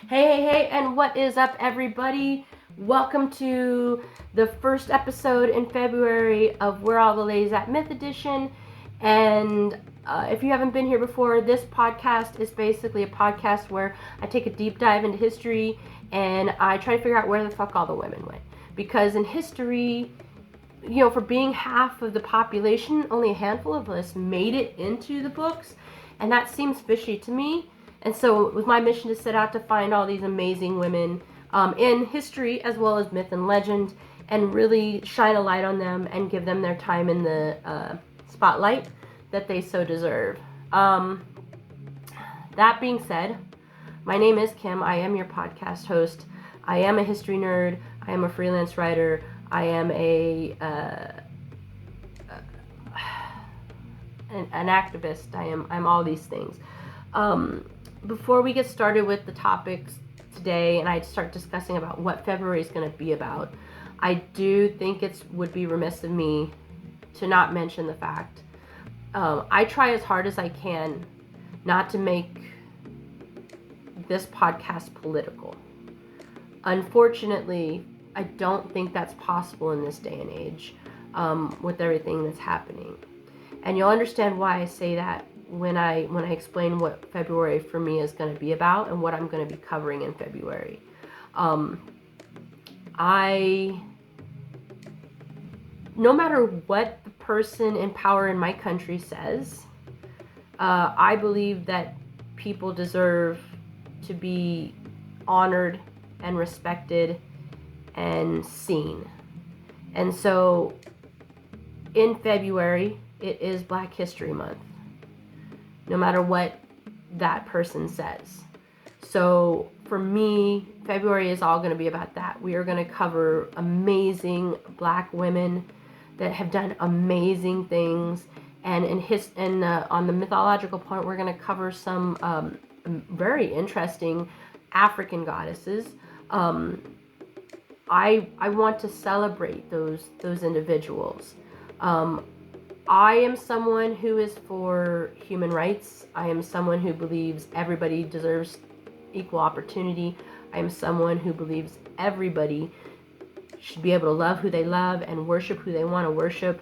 Hey, and what is up, everybody? Welcome to the first episode in February of Where All the Ladies at Myth Edition. And if you haven't been here before, this podcast is basically a podcast where I take a deep dive into history and I try to figure out where the fuck all the women went. Because in history, for being half of the population, only a handful of us made it into the books, and that seems fishy to me. And so it was my mission to set out to find all these amazing women in history as well as myth and legend, and really shine a light on them and give them their time in the spotlight that they so deserve. That being said, my name is Kim. I am your podcast host. I am a history nerd. I am a freelance writer. I am an activist. I'm all these things. Before we get started with the topics today, and I start discussing about what February is going to be about, I do think it would be remiss of me to not mention the fact I try as hard as I can not to make this podcast political. Unfortunately, I don't think that's possible in this day and age with everything that's happening. And you'll understand why I say that when I explain what February for me is going to be about and what I'm going to be covering in February. No matter what the person in power in my country says, I believe that people deserve to be honored and respected and seen. And so in February, it is Black History Month, no matter what that person says. So for me, February is all going to be about that. We are going to cover amazing Black women that have done amazing things. And on the mythological point, we're going to cover some very interesting African goddesses. I want to celebrate those individuals. I am someone who is for human rights. I am someone who believes everybody deserves equal opportunity. I am someone who believes everybody should be able to love who they love and worship who they want to worship.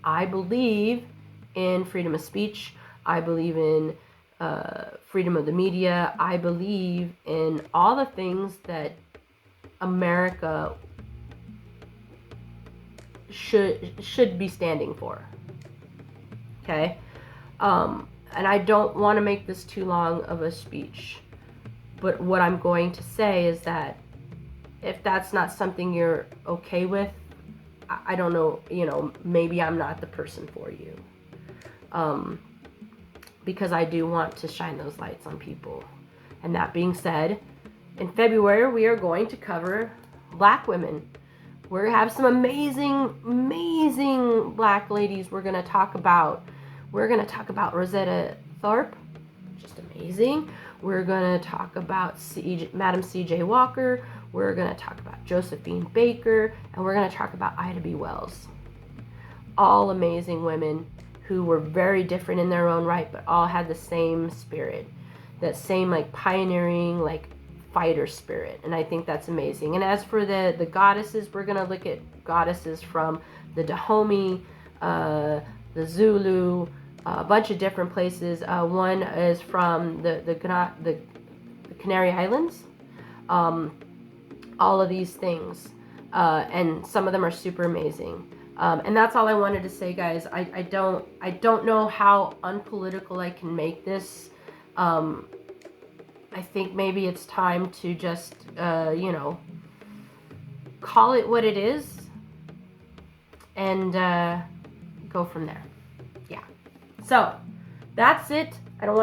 I believe in freedom of speech. I believe in freedom of the media. I believe in all the things that America should be standing for. Okay? And I don't want to make this too long of a speech, but what I'm going to say is that if that's not something you're okay with, I don't know, maybe I'm not the person for you. Because I do want to shine those lights on people. And that being said, in February, we are going to cover Black women. We're going to have some amazing Black ladies we're going to talk about. We're going to talk about Rosetta Tharpe, just amazing. We're going to talk about Madam C.J. Walker. We're going to talk about Josephine Baker. And we're going to talk about Ida B. Wells. All amazing women who were very different in their own right, but all had the same spirit. That same pioneering, fighter spirit, and I think that's amazing. And as for the goddesses, we're going to look at goddesses from the Dahomey, the Zulu, a bunch of different places. One is from the Canary Islands. All of these things, and some of them are super amazing. And that's all I wanted to say, guys. I don't know how unpolitical I can make this. I think maybe it's time to just, call it what it is and go from there. Yeah. So that's it. I don't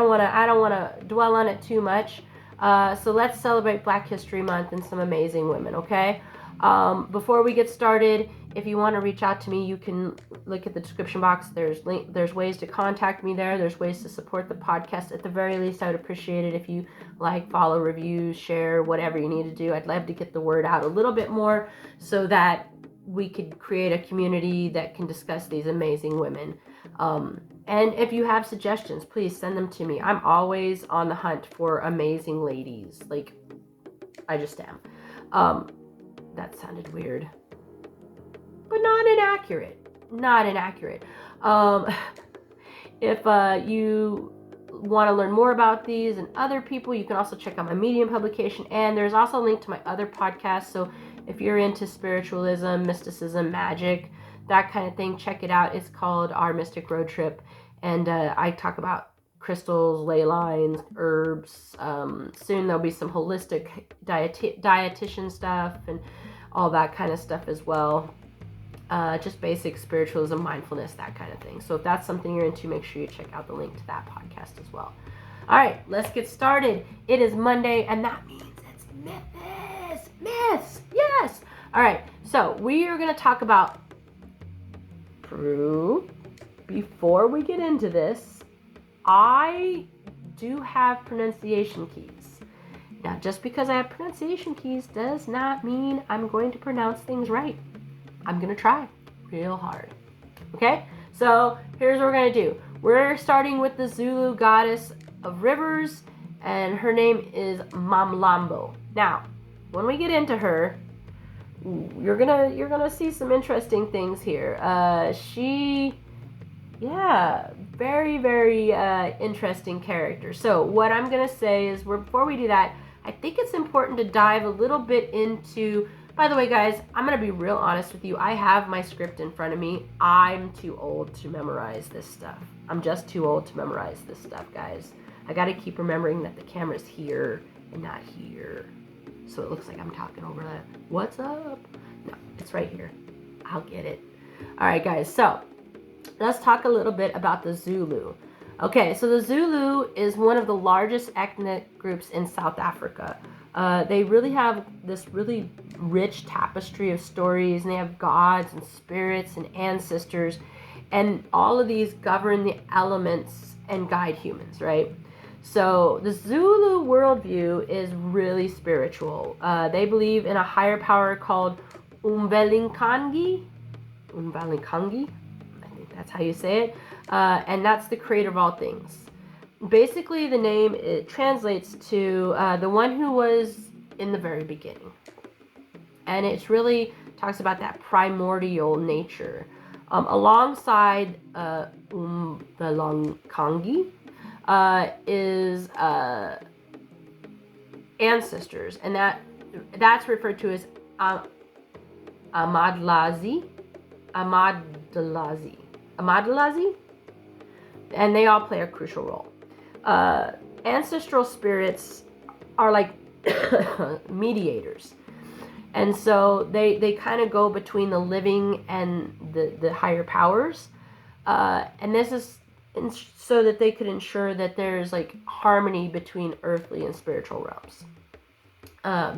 want to dwell on it too much. So let's celebrate Black History Month and some amazing women, okay? Before we get started, if you want to reach out to me, you can look at the description box. There's ways to contact me there. There's ways to support the podcast. At the very least, I would appreciate it if you follow, review, share, whatever you need to do. I'd love to get the word out a little bit more so that we could create a community that can discuss these amazing women. And if you have suggestions, please send them to me. I'm always on the hunt for amazing ladies. Like, I just am. That sounded weird, but not inaccurate. Not inaccurate. If you want to learn more about these and other people, you can also check out my Medium publication. And there's also a link to my other podcast. So if you're into spiritualism, mysticism, magic, that kind of thing, check it out. It's called Our Mystic Road Trip. And I talk about crystals, ley lines, herbs. Soon there'll be some holistic dietitian stuff and all that kind of stuff as well. Just basic spiritualism, mindfulness, that kind of thing. So if that's something you're into, make sure you check out the link to that podcast as well. All right, let's get started. It is Monday, and that means it's myths. Yes. All right, so we are going to talk about Peru. Before we get into this, I do have pronunciation keys. Now, just because I have pronunciation keys does not mean I'm going to pronounce things right. I'm going to try real hard. Okay? So here's what we're going to do. We're starting with the Zulu goddess of rivers, and her name is Mamlambo. Now, when we get into her, you're gonna see some interesting things here. Very, very interesting character. So what I'm gonna say is, before we do that, I think it's important to dive a little bit into. By the way, guys, I'm going to be real honest with you. I have my script in front of me. I'm too old to memorize this stuff. I'm just too old to memorize this stuff, guys. I got to keep remembering that the camera's here and not here. So it looks like I'm talking over that. What's up? No, it's right here. I'll get it. All right, guys. So let's talk a little bit about the Zulu. Okay, so the Zulu is one of the largest ethnic groups in South Africa. They really have this really rich tapestry of stories, and they have gods and spirits and ancestors, and all of these govern the elements and guide humans, right? So the Zulu worldview is really spiritual. They believe in a higher power called Umvelinkangi. I think that's how you say it. And that's the creator of all things. Basically, the name, it translates to the one who was in the very beginning. And it really talks about that primordial nature. Alongside the Lonkangi is ancestors. And that's referred to as Amadlazi. And they all play a crucial role. Ancestral spirits are like mediators, and so they kind of go between the living and the higher powers, and this is so that they could ensure that there's like harmony between earthly and spiritual realms.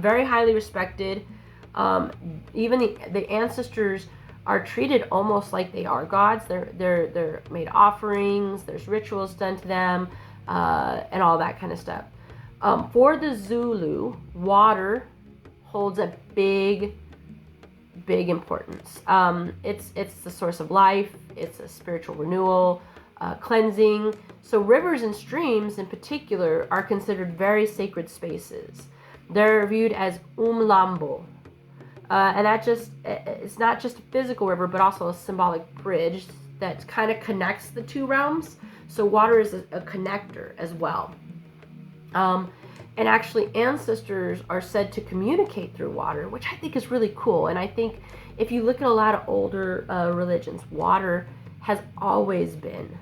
Very highly respected. Even the ancestors are treated almost like they are gods. They're made offerings. There's rituals done to them. And all that kind of stuff. For the Zulu, water holds a big importance. It's the source of life. It's a spiritual renewal, cleansing. So rivers and streams in particular are considered very sacred spaces. They're viewed as lambo. And it's not just a physical river, but also a symbolic bridge that kind of connects the two realms. So water is a connector as well. And actually ancestors are said to communicate through water, which I think is really cool. And I think if you look at a lot of older religions, water has always been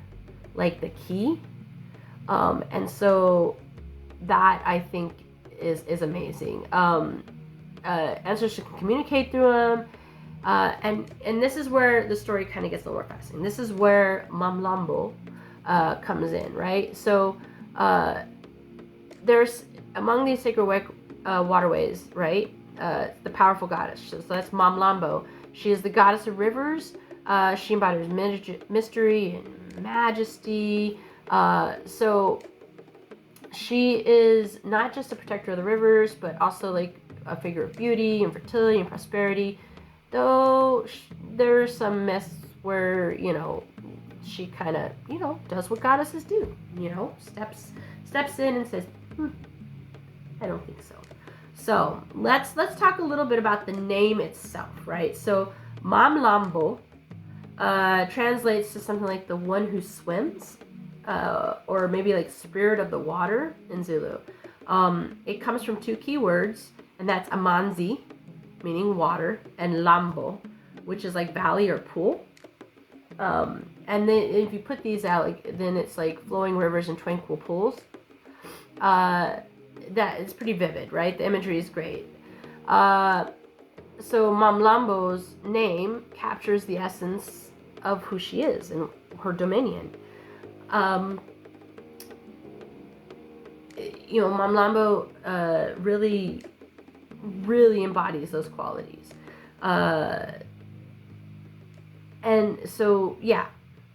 like the key. And so that I think is amazing. Ancestors can communicate through them. And this is where the story kind of gets a little more fascinating. This is where Mamlambo comes in, right? So there's among these sacred waterways, right? The powerful goddess. So that's Mamlambo. She is the goddess of rivers. She embodies mystery and majesty. So she is not just a protector of the rivers, but also like a figure of beauty and fertility and prosperity. Though there are some myths where, she kind of, does what goddesses do, steps in and says, I don't think so. So let's talk a little bit about the name itself, right? So Mamlambo translates to something like the one who swims, or maybe like spirit of the water in Zulu. It comes from two key words, and that's amanzi, meaning water, and lambo, which is like valley or pool. And then if you put these out, then it's like flowing rivers and tranquil pools. That is pretty vivid, right? The imagery is great. So Mamlambo's name captures the essence of who she is and her dominion. Mamlambo really embodies those qualities. And so, yeah,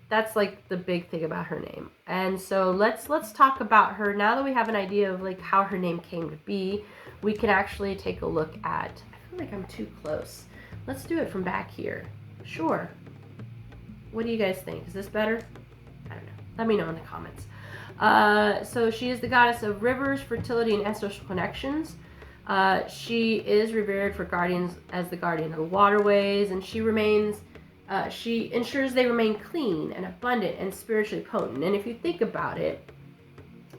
that's like the big thing about her name. And so let's talk about her. Now that we have an idea of like how her name came to be, we can actually take a look at, I feel like I'm too close. Let's do it from back here. Sure. What do you guys think? Is this better? I don't know. Let me know in the comments. So she is the goddess of rivers, fertility, and ancestral connections. She is revered for guardians as the guardian of the waterways, and she ensures they remain clean and abundant and spiritually potent. And if you think about it,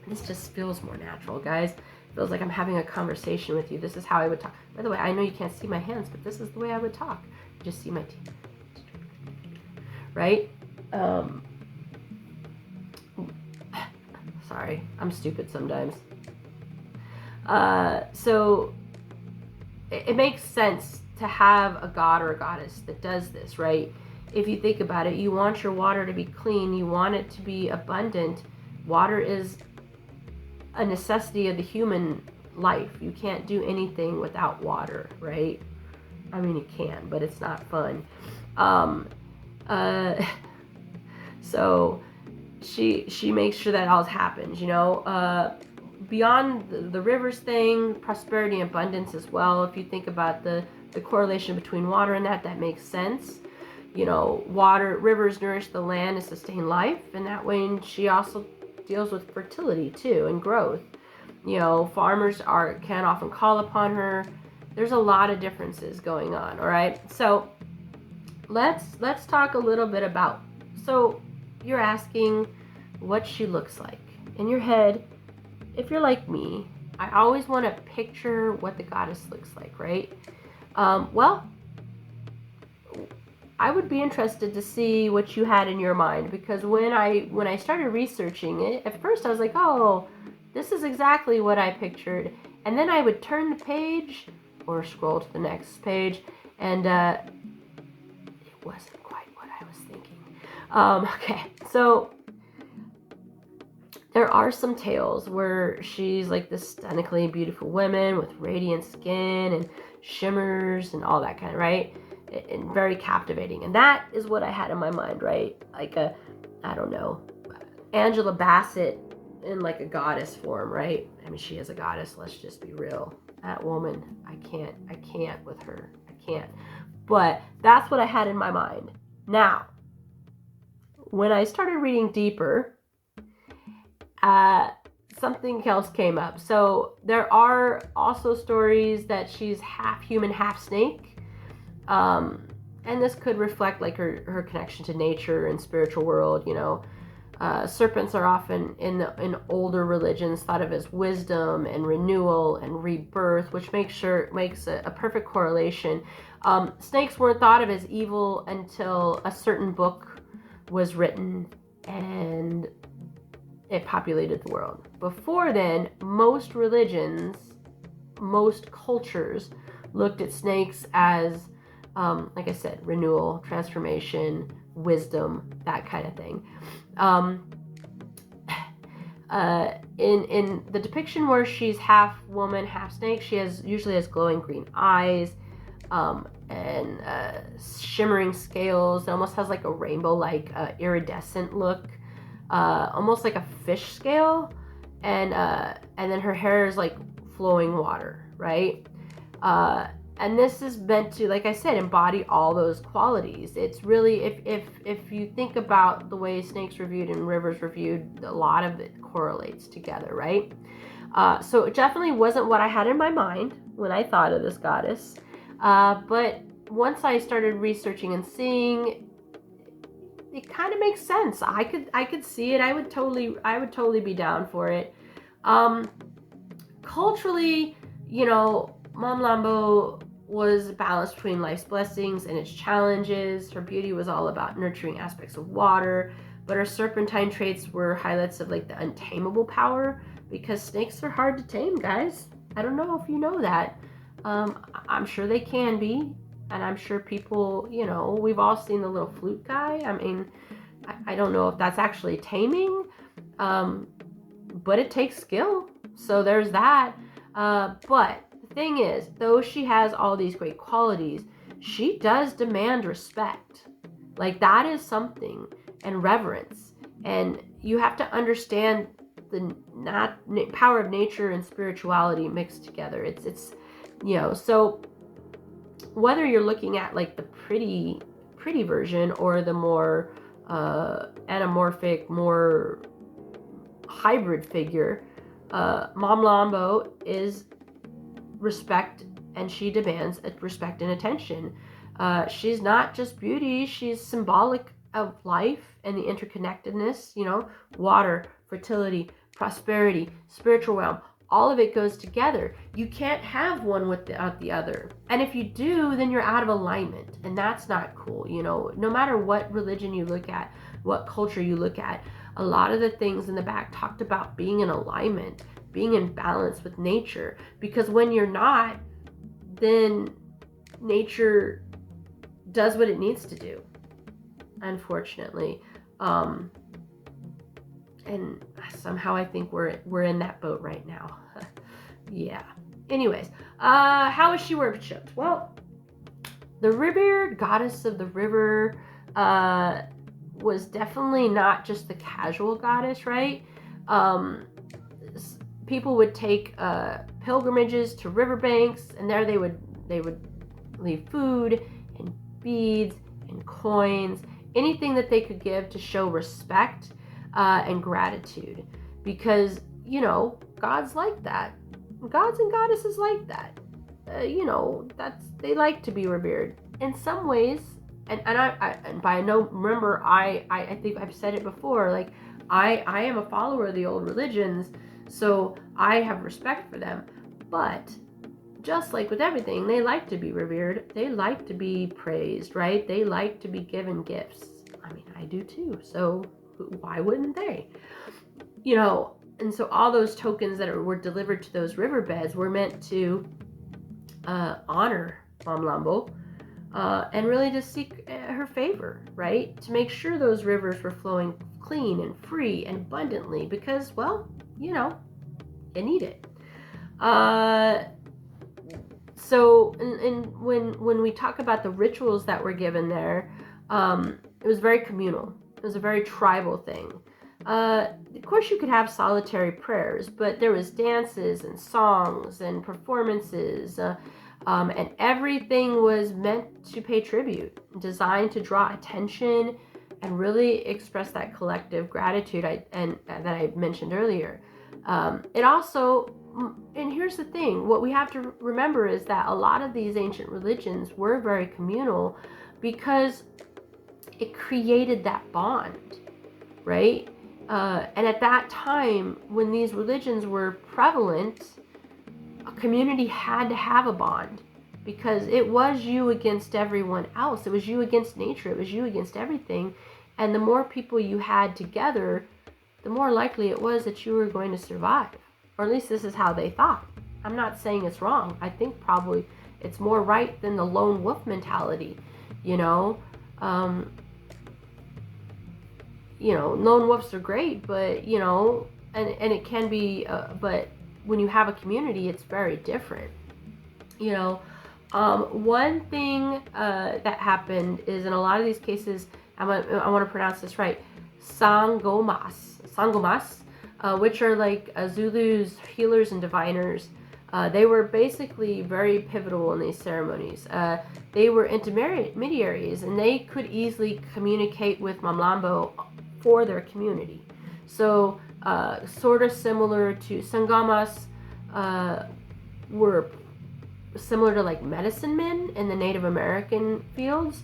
this just feels more natural, guys. It feels like I'm having a conversation with you. This is how I would talk. By the way, I know you can't see my hands, but this is the way I would talk. You just see my teeth. Right? Sorry, I'm stupid sometimes. So it makes sense to have a god or a goddess that does this, right? If you think about it, you want your water to be clean, you want it to be abundant. Water is a necessity of the human life. You can't do anything without water, right? I mean, you can, but it's not fun. So she makes sure that all happens, beyond the rivers thing, prosperity and abundance as well. If you think about the correlation between water and that makes sense. Rivers nourish the land and sustain life, and that way she also deals with fertility too and growth. Farmers can often call upon her. There's a lot of differences going on, all right? So let's talk a little bit about, so you're asking what she looks like. In your head, if you're like me, I always want to picture what the goddess looks like, right? Well, I would be interested to see what you had in your mind, because when I started researching it, at first I was like, oh, this is exactly what I pictured. And then I would turn the page or scroll to the next page, and it wasn't quite what I was thinking. Okay, so there are some tales where she's like this stunningly beautiful woman with radiant skin and shimmers and all that kind of, right? And very captivating. And that is what I had in my mind, right? Like Angela Bassett in like a goddess form, right? I mean, she is a goddess, let's just be real. That woman, I can't with her. I can't. But that's what I had in my mind. Now, when I started reading deeper, something else came up. So there are also stories that she's half human, half snake. And this could reflect like her connection to nature and spiritual world. Serpents are often in older religions thought of as wisdom and renewal and rebirth, which makes a perfect correlation. Snakes weren't thought of as evil until a certain book was written and it populated the world. Before then, most religions, most cultures looked at snakes as, like I said, renewal, transformation, wisdom, that kind of thing. In the depiction where she's half woman, half snake, she usually has glowing green eyes, and shimmering scales. It almost has like a rainbow-like iridescent look, almost like a fish scale, and then her hair is like flowing water, right? And this is meant to, like I said, embody all those qualities. It's really, if you think about the way snakes are viewed and rivers are viewed, a lot of it correlates together, right? So it definitely wasn't what I had in my mind when I thought of this goddess. But once I started researching and seeing, it kind of makes sense. I could see it. I would totally be down for it. Culturally, Mamlambo was balanced between life's blessings and its challenges. Her beauty was all about nurturing aspects of water, but her serpentine traits were highlights of like the untamable power, because snakes are hard to tame, guys. I don't know if you know that. I'm sure they can be, and I'm sure people, we've all seen the little flute guy. I mean, I don't know if that's actually taming, but it takes skill. So there's that. But the thing is, though she has all these great qualities, she does demand respect. Like, that is something, and reverence. And you have to understand the power of nature and spirituality mixed together. It's so whether you're looking at like the pretty version or the more anamorphic, more hybrid figure, Mamlambo is respect, and she demands respect and attention. She's not just beauty, she's symbolic of life and the interconnectedness, water, fertility, prosperity, spiritual realm. All of it goes together. You can't have one without the other. And if you do, then you're out of alignment. And that's not cool. No matter what religion you look at, what culture you look at, a lot of the things in the back talked about being in alignment, being in balance with nature. Because when you're not, then nature does what it needs to do, unfortunately. And somehow I think we're in that boat right now. Yeah. Anyways, how is she worshipped? Well, the revered goddess of the river was definitely not just the casual goddess, right? People would take pilgrimages to riverbanks, and there they would leave food and beads and coins, anything that they could give to show respect and gratitude, because gods like that. Gods and goddesses like that. They like to be revered in some ways. And remember, I think I've said it before. Like, I am a follower of the old religions, so I have respect for them. But just like with everything, they like to be revered. They like to be praised, right? They like to be given gifts. I mean, I do too. So why wouldn't they? And so all those tokens that were delivered to those riverbeds were meant to honor Mamlambo and really to seek her favor, right? To make sure those rivers were flowing clean and free and abundantly, because, well, you need it. So when we talk about the rituals that were given there, it was very communal. It was a very tribal thing. Of course, you could have solitary prayers, but there was dances and songs and performances, and everything was meant to pay tribute, designed to draw attention and really express that collective gratitude that I mentioned earlier. It also, and here's the thing, what we have to remember is that a lot of these ancient religions were very communal because it created that bond, right? And at that time, when these religions were prevalent, a community had to have a bond, because it was you against everyone else. It was you against nature. It was you against everything. And the more people you had together, the more likely it was that you were going to survive. Or at least this is how they thought. I'm not saying it's wrong. I think probably it's more right than the lone wolf mentality, lone wolves are great, but and it can be, but when you have a community, it's very different. One thing that happened is, in a lot of these cases, I want to pronounce this right, sangomas, which are like Zulu's healers and diviners. They were basically very pivotal in these ceremonies. They were intermediaries, and they could easily communicate with Mamlambo for their community. So, sort of similar to Sangamas, were similar to like medicine men in the Native American fields.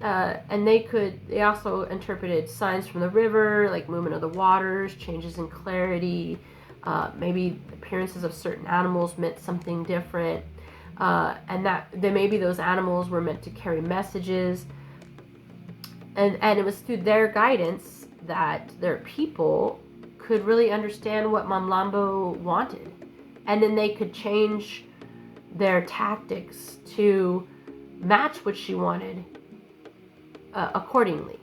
And they also interpreted signs from the river, like movement of the waters, changes in clarity, maybe appearances of certain animals meant something different, and that then maybe those animals were meant to carry messages, and it was through their guidance that their people could really understand what Mamlambo wanted, and then they could change their tactics to match what she wanted accordingly.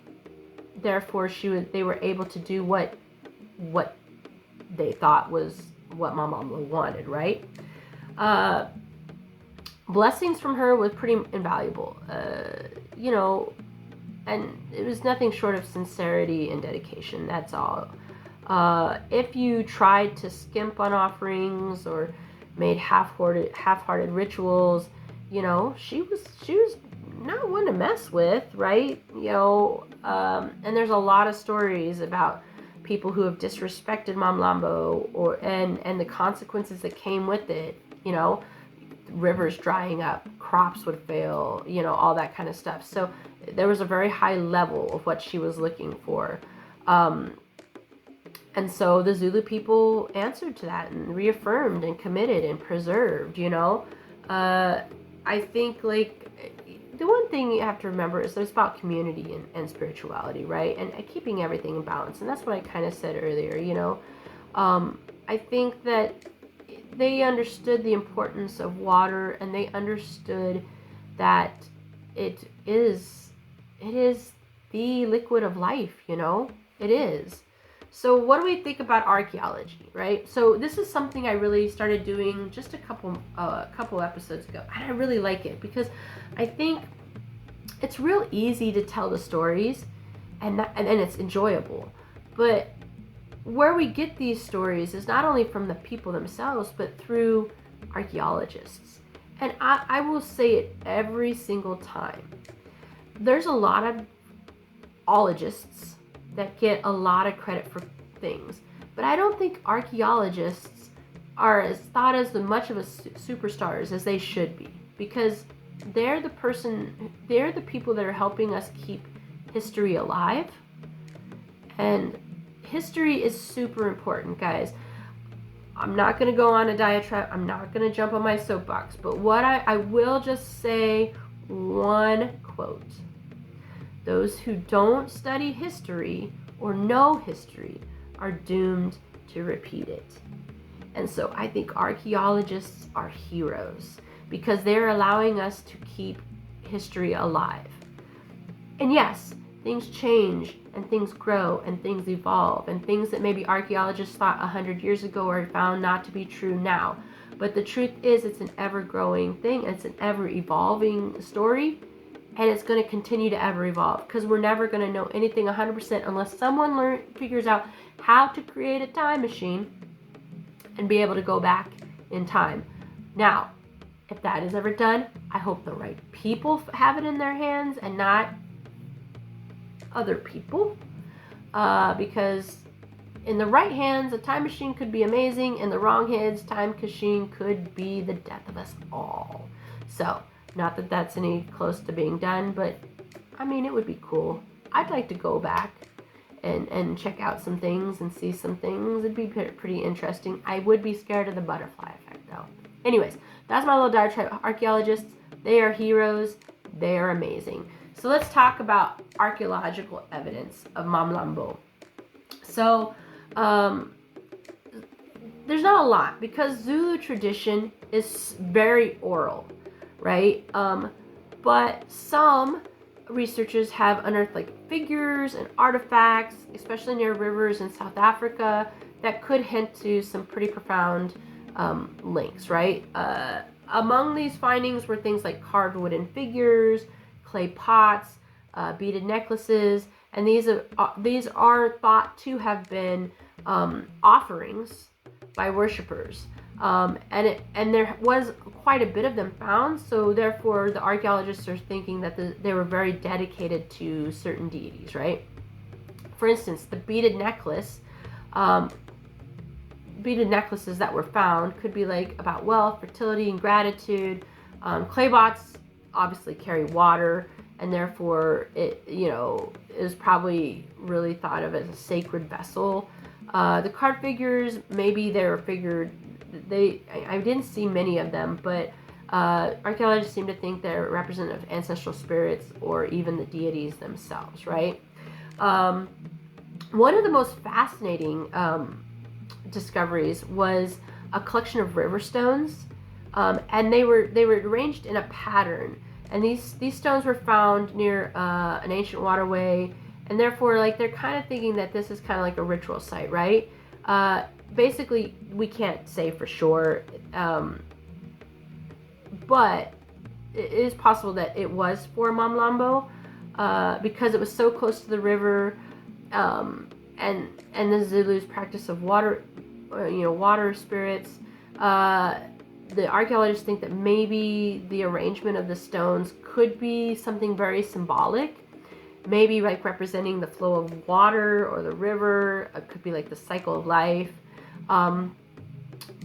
Therefore, they were able to do what they thought was what Mamlambo wanted, right? Blessings from her was pretty invaluable, and it was nothing short of sincerity and dedication. That's all. If you tried to skimp on offerings or made half-hearted rituals, she was not one to mess with, right? And there's a lot of stories about people who have disrespected Mamlambo and the consequences that came with it. Rivers drying up, crops would fail, all that kind of stuff. So there was a very high level of what she was looking for. And so the Zulu people answered to that and reaffirmed and committed and preserved, I think, like, the one thing you have to remember is there's about community and spirituality, right? And keeping everything in balance. And that's what I kind of said earlier, I think that they understood the importance of water, and they understood that it is the liquid of life, it is. So what do we think about archaeology, right? So this is something I really started doing just a couple episodes ago, and I really like it because I think it's real easy to tell the stories, and it's enjoyable. But where we get these stories is not only from the people themselves, but through archaeologists. And I will say it every single time. There's a lot of ologists that get a lot of credit for things, but I don't think archaeologists are thought as much of a superstars as they should be, because they're the people that are helping us keep history alive. And history is super important, guys. I'm not going to go on a diatribe. I'm not going to jump on my soapbox, but what I will just say one quote. Those who don't study history or know history are doomed to repeat it. And so I think archaeologists are heroes because they're allowing us to keep history alive. And yes, things change and things grow and things evolve, and things that maybe archaeologists thought 100 years ago are found not to be true now. But the truth is, it's an ever-growing thing. It's an ever-evolving story. And it's going to continue to ever evolve, because we're never going to know anything 100% unless someone figures out how to create a time machine and be able to go back in time. Now, if that is ever done, I hope the right people have it in their hands and not other people. Because in the right hands, a time machine could be amazing. In the wrong hands, time machine could be the death of us all. So, not that that's any close to being done, but I mean, it would be cool. I'd like to go back and check out some things and see some things. It'd be pretty interesting. I would be scared of the butterfly effect, though. Anyways, that's my little diatribe. Archaeologists, they are heroes. They are amazing. So let's talk about archaeological evidence of Mamlambo. So, there's not a lot, because Zulu tradition is very oral, right? But some researchers have unearthed like figures and artifacts, especially near rivers in South Africa, that could hint to some pretty profound links, right? Among these findings were things like carved wooden figures, clay pots, beaded necklaces, and these are thought to have been offerings by worshippers. And there was quite a bit of them found, so therefore the archaeologists are thinking that they were very dedicated to certain deities, right? For instance, the um, beaded necklaces that were found could be like about wealth, fertility, and gratitude. Clay pots obviously carry water, and therefore it is probably really thought of as a sacred vessel. The card figures, maybe they were figured. I didn't see many of them, but archaeologists seem to think they're representative of ancestral spirits or even the deities themselves, right? One of the most fascinating discoveries was a collection of river stones, and they were arranged in a pattern. And these stones were found near an ancient waterway, and therefore, like, they're kind of thinking that this is kind of like a ritual site, right? Basically, we can't say for sure, but it is possible that it was for Mamlambo, because it was so close to the river, and the Zulus' practice of water, water spirits. The archaeologists think that maybe the arrangement of the stones could be something very symbolic, maybe like representing the flow of water or the river. It could be like the cycle of life.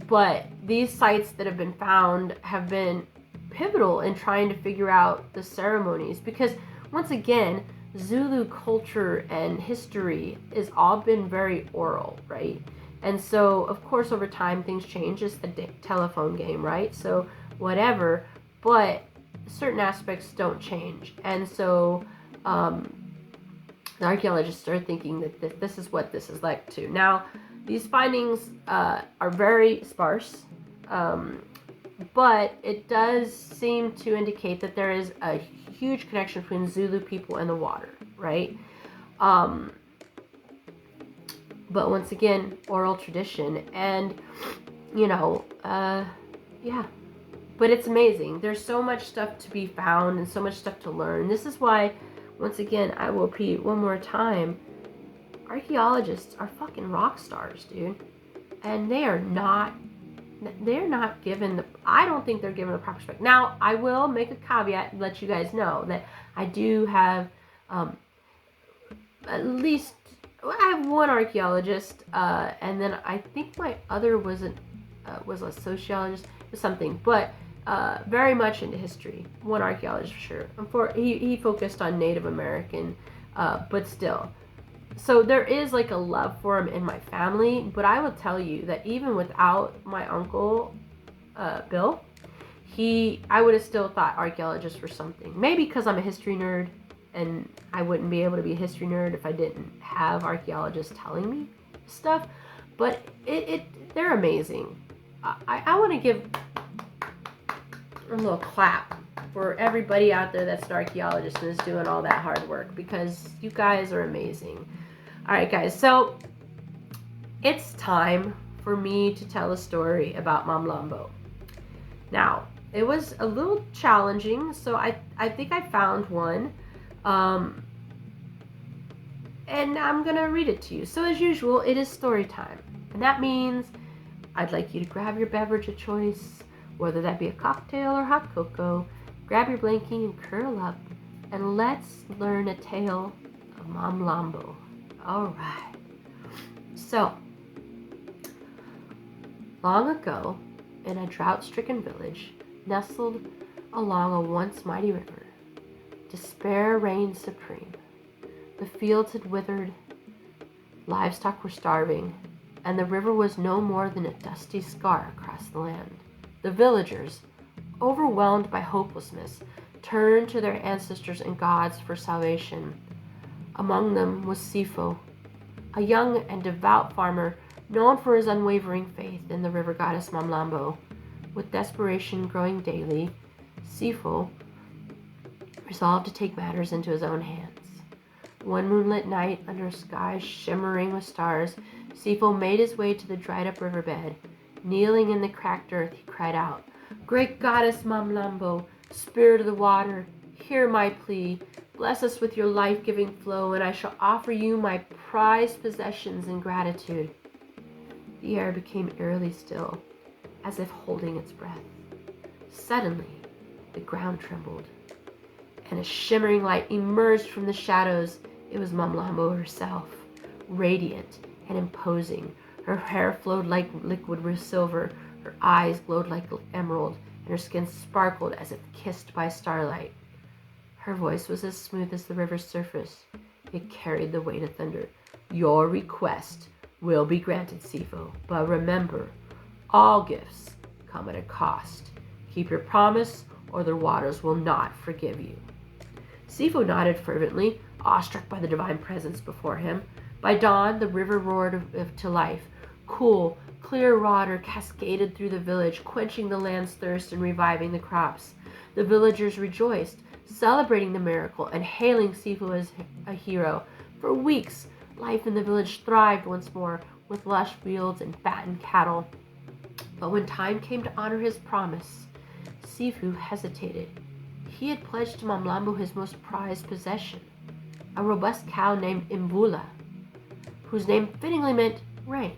But these sites that have been found have been pivotal in trying to figure out the ceremonies, because once again, Zulu culture and history has all been very oral, right? And so, of course, over time, things change. It's the telephone game, right? So, whatever. But certain aspects don't change. And so, the archaeologists are thinking that this is what this is like, too. Now, these findings are very sparse. But it does seem to indicate that there is a huge connection between Zulu people and the water, right? But once again, oral tradition, and yeah. But it's amazing. There's so much stuff to be found and so much stuff to learn. This is why, once again, I will repeat one more time, archaeologists are fucking rock stars, dude. And they're not given I don't think they're given the proper respect. Now, I will make a caveat and let you guys know that I do have at least, I have one archaeologist, and then I think my other was a sociologist or something, but very much into history. One archaeologist for sure. He focused on Native American, but still. So there is like a love for him in my family, but I will tell you that even without my uncle, Bill, I would have still thought archaeologists were something. Maybe because I'm a history nerd, and I wouldn't be able to be a history nerd if I didn't have archaeologists telling me stuff. But they're amazing. I want to give a little clap for everybody out there that's an archaeologist and is doing all that hard work, because you guys are amazing. All right, guys, so it's time for me to tell a story about Mamlambo. Now, it was a little challenging, so I think I found one, and I'm going to read it to you. So as usual, it is story time, and that means I'd like you to grab your beverage of choice, whether that be a cocktail or hot cocoa. Grab your blankie and curl up, and let's learn a tale of Mamlambo. All right. So, long ago, in a drought-stricken village, nestled along a once mighty river, despair reigned supreme. The fields had withered, livestock were starving, and the river was no more than a dusty scar across the land. The villagers, overwhelmed by hopelessness, turned to their ancestors and gods for salvation. Among them was Sifo, a young and devout farmer known for his unwavering faith in the river goddess Mamlambo. With desperation growing daily, Sifo resolved to take matters into his own hands. One moonlit night, under a sky shimmering with stars, Sifo made his way to the dried-up riverbed. Kneeling in the cracked earth, he cried out, "Great goddess Mamlambo, spirit of the water, hear my plea. Bless us with your life-giving flow, and I shall offer you my prized possessions in gratitude." The air became eerily still. as if holding its breath. Suddenly, the ground trembled, and a shimmering light emerged from the shadows. It was Mamlambo herself, radiant and imposing. Her hair flowed like liquid silver, her eyes glowed like emerald, and her skin sparkled as if kissed by starlight. Her voice was as smooth as the river's surface. It carried the weight of thunder. Your request will be granted, Sifo, but remember, all gifts come at a cost. Keep your promise, or the waters will not forgive you. Sifo nodded fervently, awestruck by the divine presence before him. By dawn, the river roared to life. Cool, clear water cascaded through the village, quenching the land's thirst and reviving the crops. The villagers rejoiced, celebrating the miracle and hailing Sifo as a hero. For weeks, life in the village thrived once more, with lush fields and fattened cattle. But when time came to honor his promise, Sifo hesitated. He had pledged to Mamlambo his most prized possession, a robust cow named Imvula, whose name fittingly meant rain.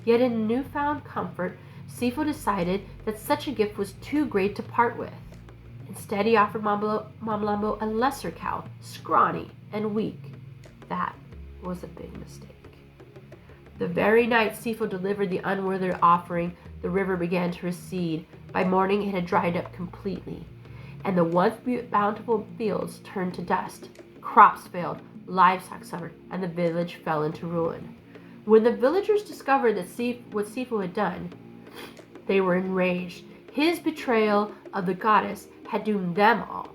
Yet in newfound comfort, Sifo decided that such a gift was too great to part with. Instead, he offered Mamlambo a lesser cow, scrawny and weak. That was a big mistake. The very night Sifo delivered the unworthy offering, the river began to recede. By morning, it had dried up completely, and the once bountiful fields turned to dust. Crops failed, livestock suffered, and the village fell into ruin. When the villagers discovered what Sifo had done, they were enraged. His betrayal of the goddess had doomed them all.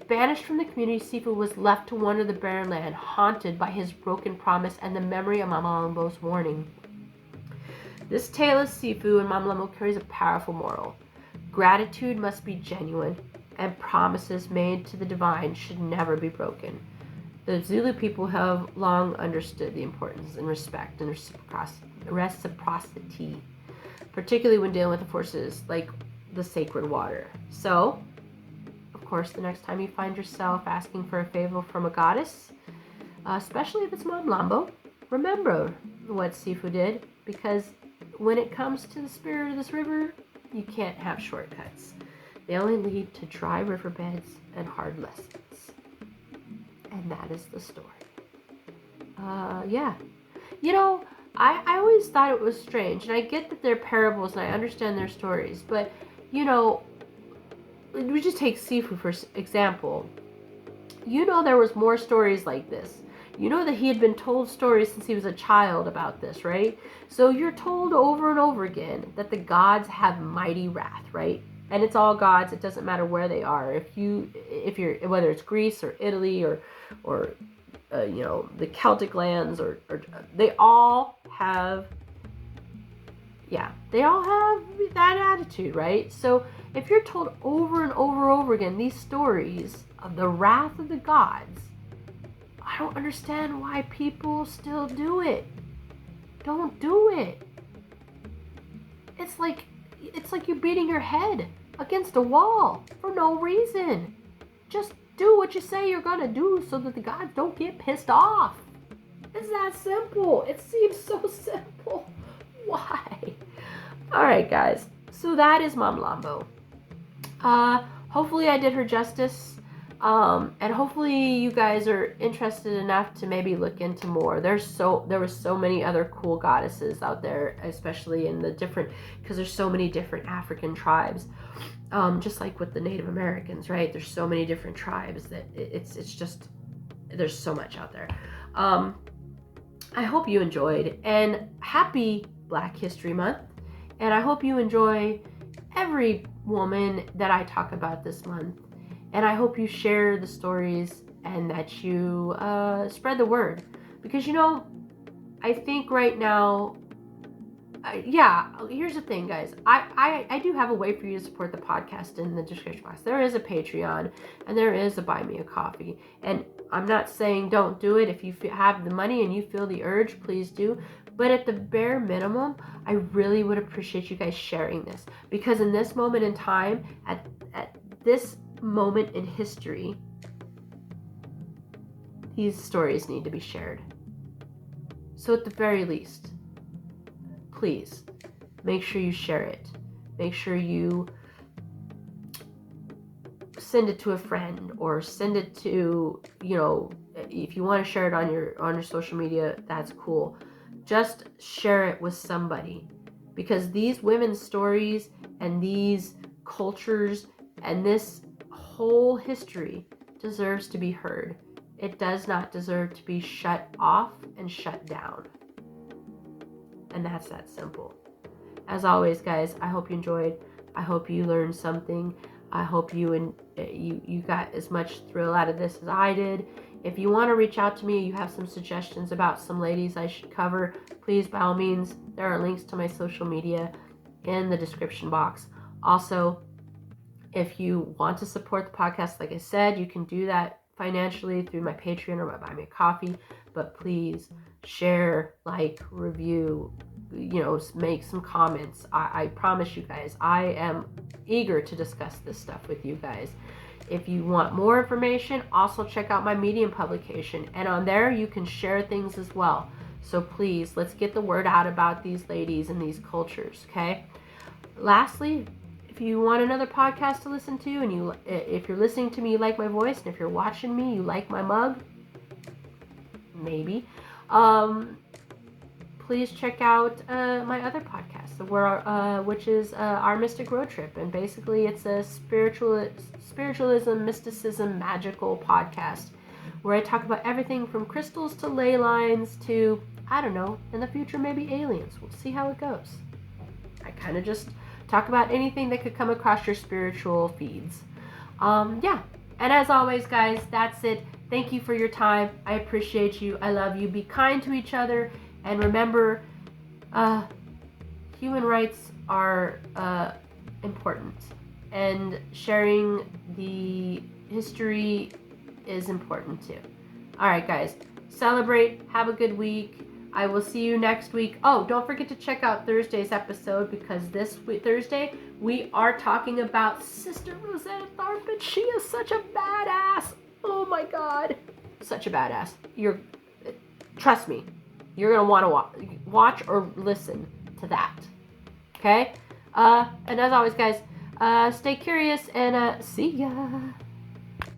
Banished from the community, Sifo was left to wander the barren land, haunted by his broken promise and the memory of Mamlambo's warning. This tale of Sifo and Mamlambo carries a powerful moral. Gratitude must be genuine, and promises made to the divine should never be broken. The Zulu people have long understood the importance and respect and reciprocity, particularly when dealing with forces like the sacred water. So, of course, the next time you find yourself asking for a favor from a goddess, especially if it's Mamlambo, remember what Sifo did, because when it comes to the spirit of this river, you can't have shortcuts. They only lead to dry riverbeds and hard lessons. And that is the story. Yeah. You know, I always thought it was strange, and I get that they're parables and I understand their stories, but, you know, we just take Sifo for example. You know, there was more stories like this. You know that he had been told stories since he was a child about this, right? So you're told over and over again that the gods have mighty wrath, right? And it's all gods. It doesn't matter where they are. If you're whether it's Greece or Italy or you know, the Celtic lands or they all have that attitude, right? So if you're told over and over again these stories of the wrath of the gods, I don't understand why people still do it. Don't do it. It's like you're beating your head against a wall for no reason. Just do what you say you're gonna do so that the gods don't get pissed off. It's that simple. It seems so simple. Why? Alright, guys. So that is Mamlambo. Hopefully I did her justice. And hopefully you guys are interested enough to maybe look into more. There were so many other cool goddesses out there, especially in the different, because there's so many different African tribes. Just like with the Native Americans, right? There's so many different tribes that it's just, there's so much out there. I hope you enjoyed, and happy Black History Month. And I hope you enjoy every woman that I talk about this month. And I hope you share the stories and that you spread the word. Because, you know, I think right now, here's the thing, guys. I do have a way for you to support the podcast in the description box. There is a Patreon and there is a Buy Me a Coffee. And I'm not saying don't do it. If you have the money and you feel the urge, please do. But at the bare minimum, I really would appreciate you guys sharing this. Because in this moment in time, at this moment in history, these stories need to be shared. So at the very least, please make sure you share it. make sure you send it to a friend, or send it to, if you want to share it on your social media, that's cool. Just share it with somebody, because these women's stories and these cultures and this whole history deserves to be heard. It does not deserve to be shut off and shut down. And that's that simple. As always, guys, I hope you enjoyed. I hope you learned something. I hope you got as much thrill out of this as I did. If you want to reach out to me, you have some suggestions about some ladies I should cover, please, by all means, there are links to my social media in the description box. Also, if you want to support the podcast, like I said, you can do that financially through my Patreon or my Buy Me a Coffee. But please share, like, review, make some comments. I promise you guys, I am eager to discuss this stuff with you guys. If you want more information, also check out my Medium publication. And on there, you can share things as well. So please, let's get the word out about these ladies and these cultures, okay? Lastly, if you want another podcast to listen to, and if you're listening to me, you like my voice, and if you're watching me, you like my mug, maybe, please check out my other podcast, which is Our Mystic Road Trip. And basically, it's a spiritualism, mysticism, magical podcast where I talk about everything from crystals to ley lines to, I don't know, in the future, maybe aliens. We'll see how it goes. I kind of just talk about anything that could come across your spiritual feeds. Yeah. And as always, guys, that's it. Thank you for your time. I appreciate you. I love you. Be kind to each other. And remember, human rights are important. And sharing the history is important too. All right, guys. Celebrate. Have a good week. I will see you next week. Oh, don't forget to check out Thursday's episode, because this Thursday we are talking about Sister Rosetta Tharpe. She is such a badass. Oh my God, such a badass. Trust me, you're gonna want to watch or listen to that. Okay. And as always, guys, stay curious and see ya.